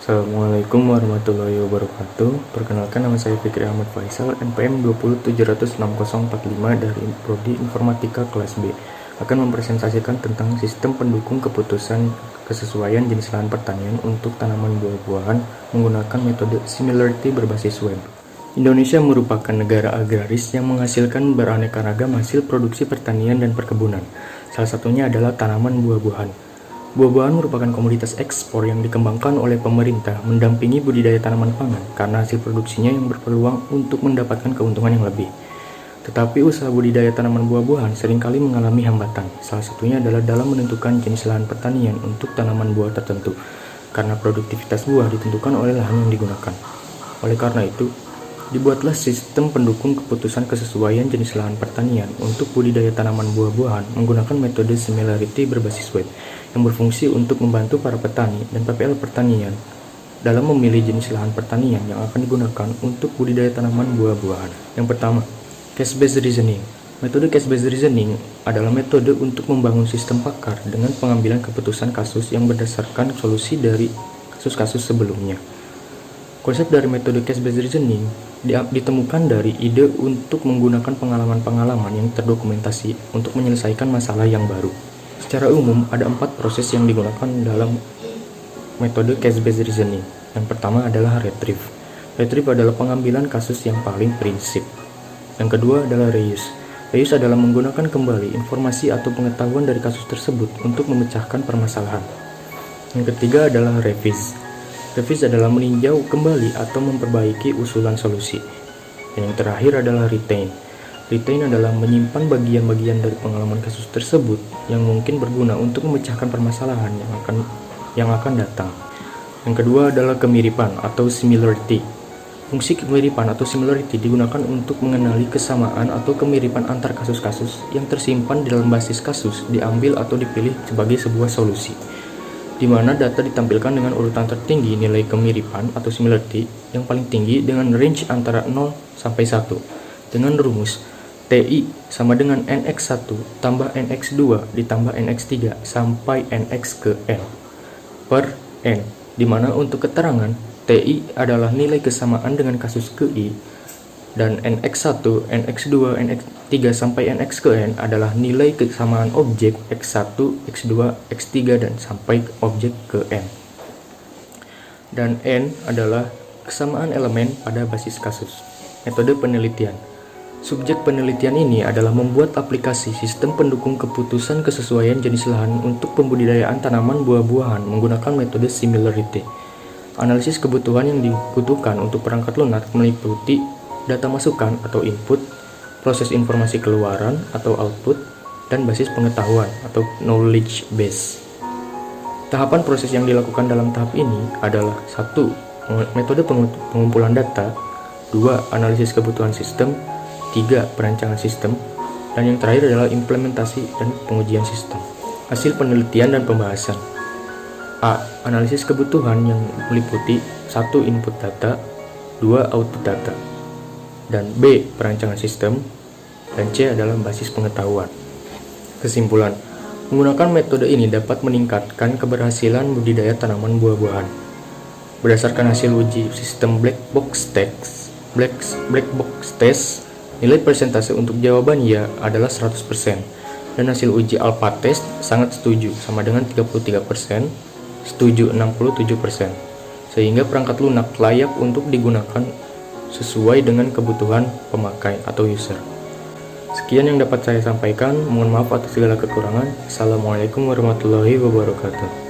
Assalamualaikum warahmatullahi wabarakatuh. Perkenalkan, nama saya Fikri Ahmad Faisal, NPM 2076045 dari Prodi Informatika kelas B. Akan mempresentasikan tentang sistem pendukung keputusan kesesuaian jenis lahan pertanian untuk tanaman buah-buahan menggunakan metode similarity berbasis web. Indonesia merupakan negara agraris yang menghasilkan beraneka ragam hasil produksi pertanian dan perkebunan. Salah satunya adalah tanaman buah-buahan. Buah-buahan merupakan komoditas ekspor yang dikembangkan oleh pemerintah mendampingi budidaya tanaman pangan karena hasil produksinya yang berpeluang untuk mendapatkan keuntungan yang lebih. Tetapi usaha budidaya tanaman buah-buahan seringkali mengalami hambatan. Salah satunya adalah dalam menentukan jenis lahan pertanian untuk tanaman buah tertentu, karena produktivitas buah ditentukan oleh lahan yang digunakan. Oleh karena itu, dibuatlah sistem pendukung keputusan kesesuaian jenis lahan pertanian untuk budidaya tanaman buah-buahan menggunakan metode similarity berbasis web yang berfungsi untuk membantu para petani dan PPL pertanian dalam memilih jenis lahan pertanian yang akan digunakan untuk budidaya tanaman buah-buahan. Yang pertama, case-based reasoning. Metode case-based reasoning adalah metode untuk membangun sistem pakar dengan pengambilan keputusan kasus yang berdasarkan solusi dari kasus-kasus sebelumnya. Konsep dari metode case-based reasoning ditemukan dari ide untuk menggunakan pengalaman-pengalaman yang terdokumentasi untuk menyelesaikan masalah yang baru. Secara umum, ada 4 proses yang digunakan dalam metode case-based reasoning. Yang pertama adalah retrieve. Retrieve adalah pengambilan kasus yang paling prinsip. Yang kedua adalah reuse. Reuse adalah menggunakan kembali informasi atau pengetahuan dari kasus tersebut untuk memecahkan permasalahan. Yang ketiga adalah revise. Revise adalah meninjau kembali atau memperbaiki usulan solusi. Dan yang terakhir adalah retain. Retain adalah menyimpan bagian-bagian dari pengalaman kasus tersebut yang mungkin berguna untuk memecahkan permasalahan yang akan datang. Yang kedua adalah kemiripan atau similarity. Fungsi kemiripan atau similarity digunakan untuk mengenali kesamaan atau kemiripan antar kasus-kasus yang tersimpan di dalam basis kasus diambil atau dipilih sebagai sebuah solusi, di mana data ditampilkan dengan urutan tertinggi nilai kemiripan atau similarity yang paling tinggi dengan range antara 0 sampai 1 dengan rumus TI sama dengan NX1 tambah NX2 ditambah NX3 sampai NX ke N per N, di mana untuk keterangan TI adalah nilai kesamaan dengan kasus ke I dan NX1, NX2, NX3 sampai NX ke N adalah nilai kesamaan objek X1, X2, X3 dan sampai objek ke N. Dan N adalah kesamaan elemen pada basis kasus. Metode penelitian. Subjek penelitian ini adalah membuat aplikasi sistem pendukung keputusan kesesuaian jenis lahan untuk pembudidayaan tanaman buah-buahan menggunakan metode similarity. Analisis kebutuhan yang dibutuhkan untuk perangkat lunak meliputi data masukan atau input, proses informasi keluaran atau output, dan basis pengetahuan atau knowledge base. Tahapan proses yang dilakukan dalam tahap ini adalah 1. Metode pengumpulan data, 2. Analisis kebutuhan sistem, 3. Perancangan sistem, dan yang terakhir adalah implementasi dan pengujian sistem. Hasil penelitian dan pembahasan. A. Analisis kebutuhan yang meliputi 1. Input data, 2. Output data, dan B. Perancangan sistem, dan C adalah basis pengetahuan. Kesimpulan, menggunakan metode ini dapat meningkatkan keberhasilan budidaya tanaman buah-buahan. Berdasarkan hasil uji sistem black box test, nilai persentase untuk jawaban ya adalah 100%, dan hasil uji alpha test sangat setuju sama dengan 33%, setuju 67%, sehingga perangkat lunak layak untuk digunakan sesuai dengan kebutuhan pemakai atau user. Sekian yang dapat saya sampaikan, mohon maaf atas segala kekurangan. Assalamualaikum warahmatullahi wabarakatuh.